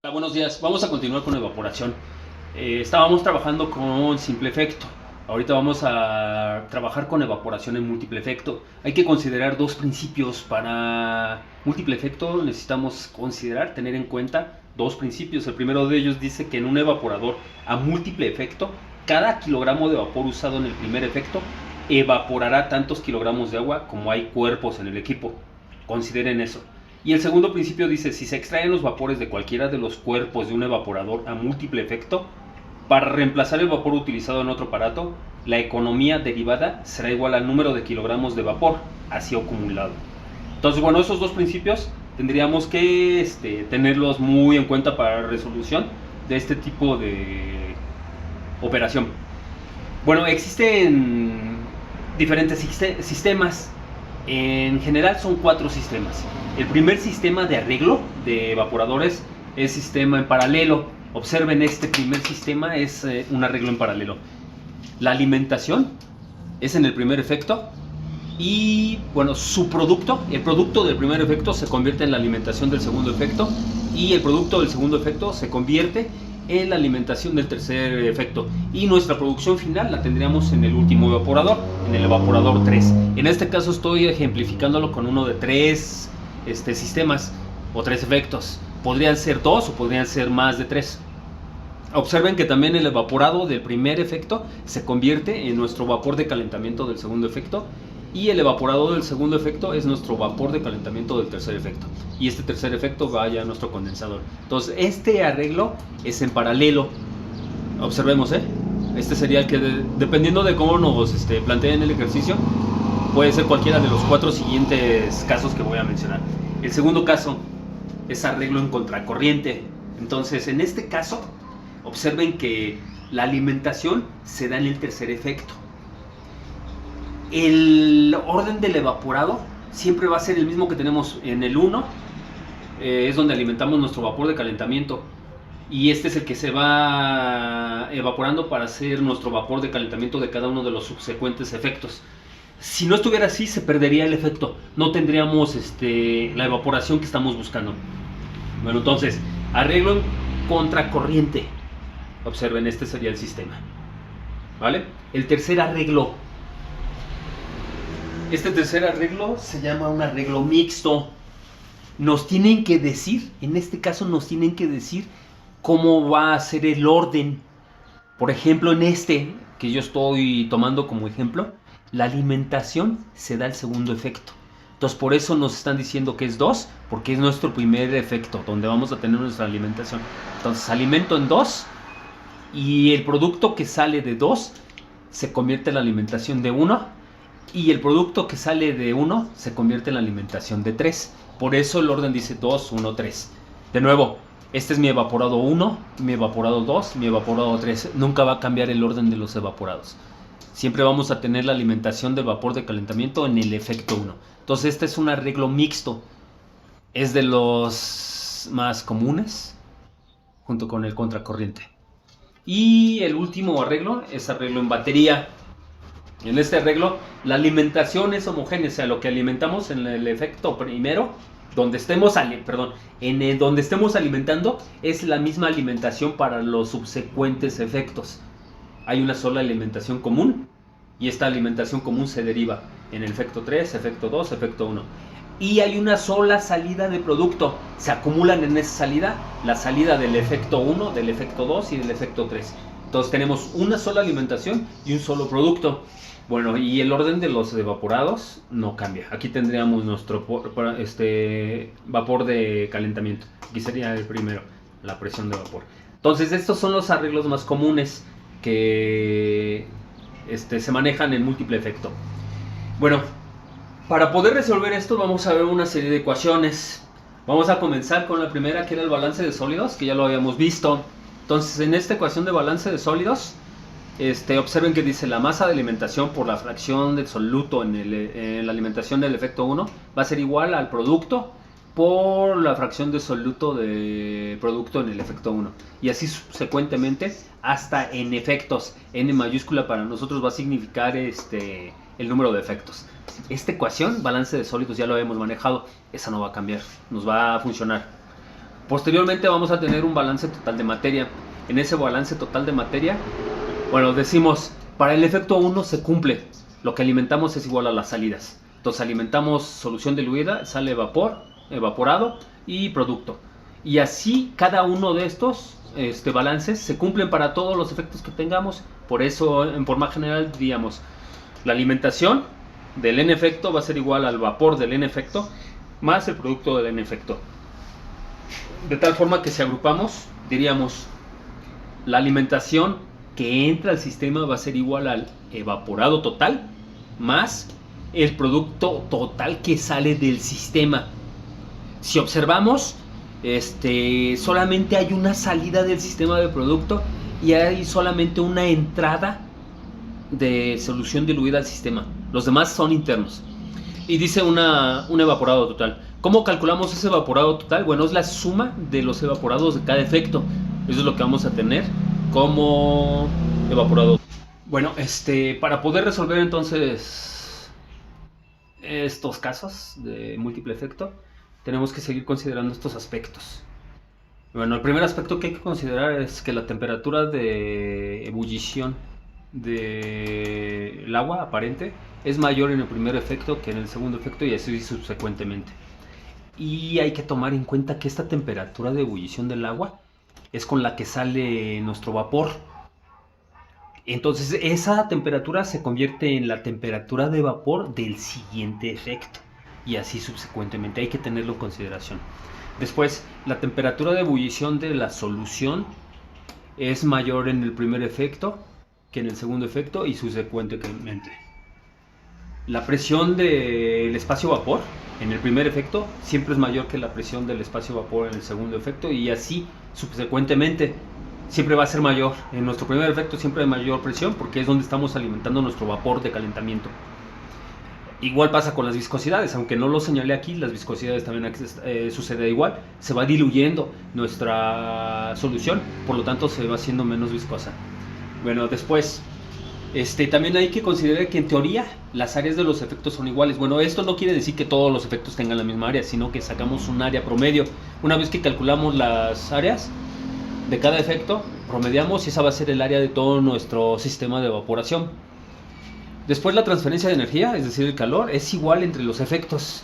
Hola, buenos días. Vamos a continuar con evaporación. Estábamos trabajando con simple efecto. Ahorita vamos a trabajar con evaporación en múltiple efecto. Hay que considerar dos principios. Para múltiple efecto necesitamos considerar, tener en cuenta dos principios. El primero de ellos dice que en un evaporador a múltiple efecto, cada kilogramo de vapor usado en el primer efecto evaporará tantos kilogramos de agua como hay cuerpos en el equipo. Consideren eso. Y el segundo principio dice, si se extraen los vapores de cualquiera de los cuerpos de un evaporador a múltiple efecto, para reemplazar el vapor utilizado en otro aparato, la economía derivada será igual al número de kilogramos de vapor, así acumulado. Entonces, bueno, esos dos principios tendríamos que tenerlos muy en cuenta para la resolución de este tipo de operación. Bueno, existen diferentes sistemas. En general son 4 sistemas. El primer sistema de arreglo de evaporadores es sistema en paralelo. Observen, este primer sistema es un arreglo en paralelo. La alimentación es en el primer efecto y bueno, su producto, el producto del primer efecto se convierte en la alimentación del segundo efecto y el producto del segundo efecto se convierte en la alimentación del tercer efecto, y nuestra producción final la tendríamos en el último evaporador, en el evaporador 3. En este caso estoy ejemplificándolo con uno de 3 sistemas o 3 efectos. Podrían ser 2 o podrían ser más de 3. Observen que también el evaporado del primer efecto se convierte en nuestro vapor de calentamiento del segundo efecto, y el evaporado del segundo efecto es nuestro vapor de calentamiento del tercer efecto, y este tercer efecto va ya a nuestro condensador. Entonces este arreglo es en paralelo. Observemos, este sería el que dependiendo de cómo nos planteen el ejercicio, puede ser cualquiera de los 4 siguientes casos que voy a mencionar. El segundo caso es arreglo en contracorriente. Entonces en este caso observen que la alimentación se da en el tercer efecto. El orden del evaporado siempre va a ser el mismo que tenemos en el 1. Es donde alimentamos nuestro vapor de calentamiento, y este es el que se va evaporando para hacer nuestro vapor de calentamiento de cada uno de los subsecuentes efectos. Si no estuviera así, se perdería el efecto, no tendríamos la evaporación que estamos buscando. Bueno, entonces, arreglo en contracorriente. Observen, este sería el sistema, ¿vale? El tercer arreglo. Este tercer arreglo se llama un arreglo mixto. Nos tienen que decir, en este caso nos tienen que decir cómo va a ser el orden. Por ejemplo, en este que yo estoy tomando como ejemplo, la alimentación se da al segundo efecto. Entonces por eso nos están diciendo que es 2, porque es nuestro primer efecto, donde vamos a tener nuestra alimentación. Entonces alimento en 2, y el producto que sale de 2 se convierte en la alimentación de 1, y el producto que sale de 1 se convierte en la alimentación de 3. Por eso el orden dice 2, 1, 3. De nuevo, este es mi evaporado 1, mi evaporado 2, mi evaporado 3. Nunca va a cambiar el orden de los evaporados. Siempre vamos a tener la alimentación del vapor de calentamiento en el efecto 1. Entonces este es un arreglo mixto. Es de los más comunes, junto con el contracorriente. Y el último arreglo es arreglo en batería. En este arreglo, la alimentación es homogénea, o sea, lo que alimentamos en el efecto primero, donde estemos alimentando, es la misma alimentación para los subsecuentes efectos. Hay una sola alimentación común, y esta alimentación común se deriva en el efecto 3, efecto 2, efecto 1. Y hay una sola salida de producto. Se acumulan en esa salida la salida del efecto 1, del efecto 2 y del efecto 3. Entonces tenemos una sola alimentación y un solo producto. Bueno, y el orden de los evaporados no cambia. Aquí tendríamos nuestro vapor de calentamiento. Aquí sería el primero, la presión de vapor. Entonces estos son los arreglos más comunes que se manejan en múltiple efecto. Bueno, para poder resolver esto vamos a ver una serie de ecuaciones. Vamos a comenzar con la primera, que era el balance de sólidos, que ya lo habíamos visto. Entonces en esta ecuación de balance de sólidos, observen que dice la masa de alimentación por la fracción del soluto en la alimentación del efecto 1 va a ser igual al producto por la fracción de soluto de producto en el efecto 1. Y así subsecuentemente hasta en efectos. N mayúscula para nosotros va a significar el número de efectos. Esta ecuación, balance de sólidos, ya lo habíamos manejado. Esa no va a cambiar, nos va a funcionar. Posteriormente vamos a tener un balance total de materia. En ese balance total de materia, bueno, decimos, para el efecto 1 se cumple. Lo que alimentamos es igual a las salidas. Entonces alimentamos solución diluida, sale vapor, evaporado y producto. Y así cada uno de estos balances se cumplen para todos los efectos que tengamos. Por eso, en forma general, diríamos, la alimentación del N efecto va a ser igual al vapor del N efecto más el producto del N efecto. De tal forma que si agrupamos, diríamos, la alimentación que entra al sistema va a ser igual al evaporado total más el producto total que sale del sistema. Si observamos, solamente hay una salida del sistema de producto y hay solamente una entrada de solución diluida al sistema. Los demás son internos. Y dice un evaporado total. ¿Cómo calculamos ese evaporado total? Bueno, es la suma de los evaporados de cada efecto. Eso es lo que vamos a tener como evaporado. Bueno, para poder resolver entonces estos casos de múltiple efecto, tenemos que seguir considerando estos aspectos. Bueno, el primer aspecto que hay que considerar es que la temperatura de ebullición del agua aparente es mayor en el primer efecto que en el segundo efecto y así subsecuentemente. Y hay que tomar en cuenta que esta temperatura de ebullición del agua es con la que sale nuestro vapor. Entonces esa temperatura se convierte en la temperatura de vapor del siguiente efecto y así subsecuentemente. Hay que tenerlo en consideración. Después, la temperatura de ebullición de la solución es mayor en el primer efecto que en el segundo efecto y subsecuentemente. La presión del espacio vapor en el primer efecto siempre es mayor que la presión del espacio vapor en el segundo efecto y así subsecuentemente siempre va a ser mayor. En nuestro primer efecto siempre hay mayor presión porque es donde estamos alimentando nuestro vapor de calentamiento. Igual pasa con las viscosidades, aunque no lo señalé aquí, las viscosidades también sucede igual. Se va diluyendo nuestra solución, por lo tanto se va haciendo menos viscosa. Bueno, después, también hay que considerar que en teoría las áreas de los efectos son iguales. Bueno, esto no quiere decir que todos los efectos tengan la misma área, sino que sacamos un área promedio. Una vez que calculamos las áreas de cada efecto, promediamos y esa va a ser el área de todo nuestro sistema de evaporación. Después la transferencia de energía, es decir, el calor, es igual entre los efectos.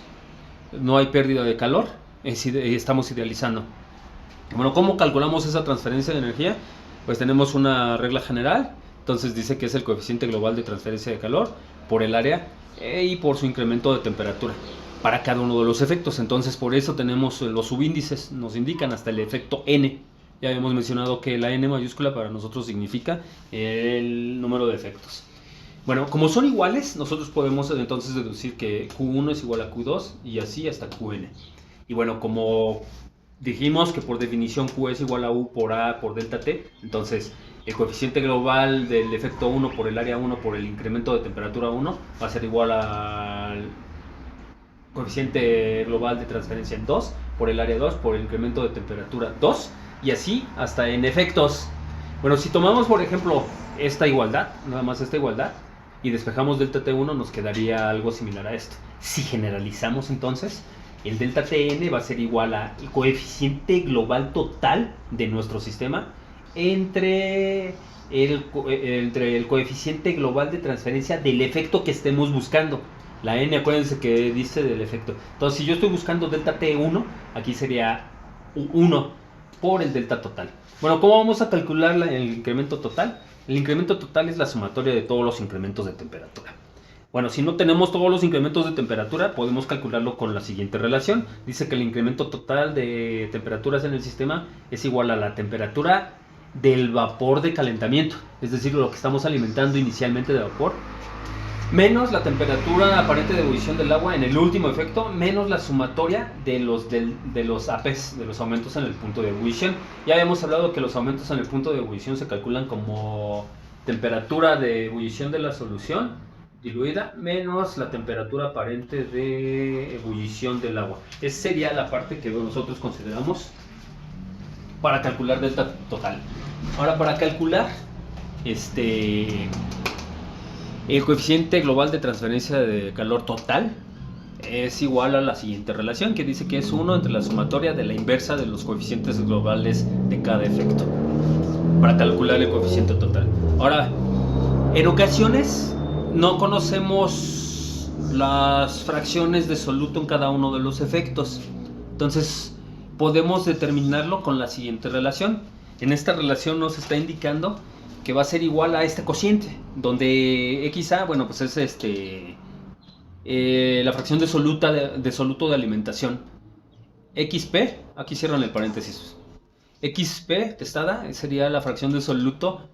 No hay pérdida de calor, estamos idealizando. Bueno, ¿cómo calculamos esa transferencia de energía? Pues tenemos una regla general, entonces dice que es el coeficiente global de transferencia de calor por el área y por su incremento de temperatura para cada uno de los efectos. Entonces por eso tenemos los subíndices, nos indican hasta el efecto N. Ya habíamos mencionado que la N mayúscula para nosotros significa el número de efectos. Bueno, como son iguales, nosotros podemos entonces deducir que Q1 es igual a Q2 y así hasta Qn. Y bueno, como dijimos que por definición Q es igual a U por A por delta T, entonces el coeficiente global del efecto 1 por el área 1 por el incremento de temperatura 1 va a ser igual al coeficiente global de transferencia en 2 por el área 2 por el incremento de temperatura 2 y así hasta en efectos. Bueno, si tomamos por ejemplo esta igualdad, nada más esta igualdad, y despejamos delta T1 nos quedaría algo similar a esto. Si generalizamos entonces, el delta Tn va a ser igual al coeficiente global total de nuestro sistema entre el coeficiente global de transferencia del efecto que estemos buscando. La n, acuérdense que dice del efecto. Entonces, si yo estoy buscando delta T1, aquí sería 1 por el delta total. Bueno, ¿cómo vamos a calcular el incremento total? El incremento total es la sumatoria de todos los incrementos de temperatura. Bueno, si no tenemos todos los incrementos de temperatura, podemos calcularlo con la siguiente relación. Dice que el incremento total de temperaturas en el sistema es igual a la temperatura del vapor de calentamiento, es decir, lo que estamos alimentando inicialmente de vapor, menos la temperatura aparente de ebullición del agua en el último efecto, menos la sumatoria de los APs, de los aumentos en el punto de ebullición. Ya habíamos hablado que los aumentos en el punto de ebullición se calculan como temperatura de ebullición de la solución diluida menos la temperatura aparente de ebullición del agua. Esa sería la parte que nosotros consideramos para calcular delta total. Ahora, para calcular el coeficiente global de transferencia de calor total, es igual a la siguiente relación que dice que es 1 entre la sumatoria de la inversa de los coeficientes globales de cada efecto para calcular el coeficiente total. Ahora, en ocasiones no conocemos las fracciones de soluto en cada uno de los efectos, entonces podemos determinarlo con la siguiente relación. En esta relación nos está indicando que va a ser igual a este cociente, donde XA, bueno, pues es la fracción de soluto de alimentación. XP, aquí cierran el paréntesis. XP testada sería la fracción de soluto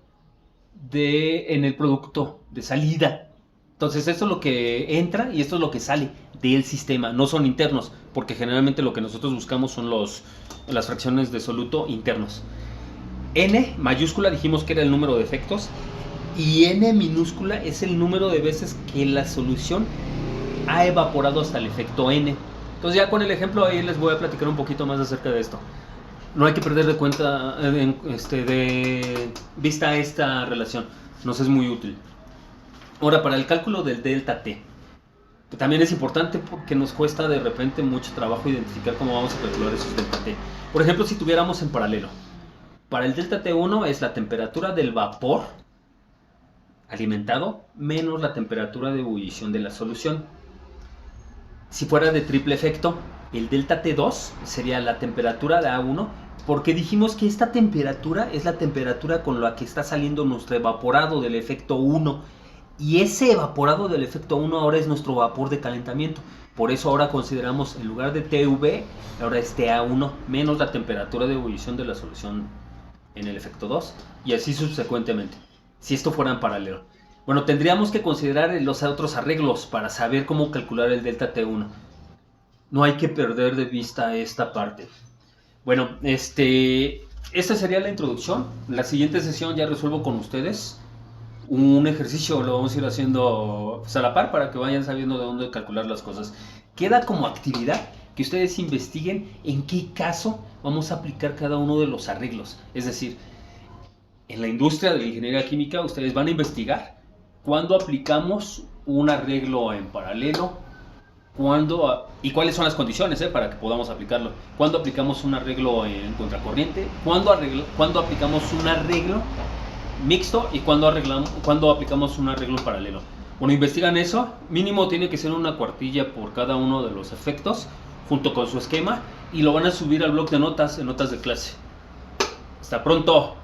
en el producto de salida. Entonces esto es lo que entra y esto es lo que sale del sistema, no son internos, porque generalmente lo que nosotros buscamos son las fracciones de soluto internos. N mayúscula dijimos que era el número de efectos y N minúscula es el número de veces que la solución ha evaporado hasta el efecto N. Entonces ya con el ejemplo ahí les voy a platicar un poquito más acerca de esto. No hay que perder de cuenta, de vista esta relación, nos es muy útil. Ahora, para el cálculo del delta T, también es importante porque nos cuesta de repente mucho trabajo identificar cómo vamos a calcular esos delta T. Por ejemplo, si tuviéramos en paralelo, para el delta T1 es la temperatura del vapor alimentado menos la temperatura de ebullición de la solución. Si fuera de triple efecto, el delta T2 sería la temperatura de A1, porque dijimos que esta temperatura es la temperatura con la que está saliendo nuestro evaporado del efecto 1. Y ese evaporado del efecto 1 ahora es nuestro vapor de calentamiento. Por eso ahora consideramos, en lugar de TV, ahora es TA1 menos la temperatura de ebullición de la solución en el efecto 2. Y así subsecuentemente, si esto fuera en paralelo. Bueno, tendríamos que considerar los otros arreglos para saber cómo calcular el delta T1. No hay que perder de vista esta parte. Bueno, esta sería la introducción. En la siguiente sesión ya resuelvo con ustedes un ejercicio, lo vamos a ir haciendo pues, a la par para que vayan sabiendo de dónde calcular las cosas. Queda como actividad que ustedes investiguen en qué caso vamos a aplicar cada uno de los arreglos. Es decir, en la industria de la ingeniería química ustedes van a investigar cuándo aplicamos un arreglo en paralelo, y cuáles son las condiciones para que podamos aplicarlo. Cuándo aplicamos un arreglo en contracorriente, cuándo aplicamos un arreglo mixto y cuándo aplicamos un arreglo paralelo. Bueno, investigan eso. Mínimo tiene que ser una cuartilla por cada uno de los efectos junto con su esquema y lo van a subir al blog de notas en notas de clase. Hasta pronto.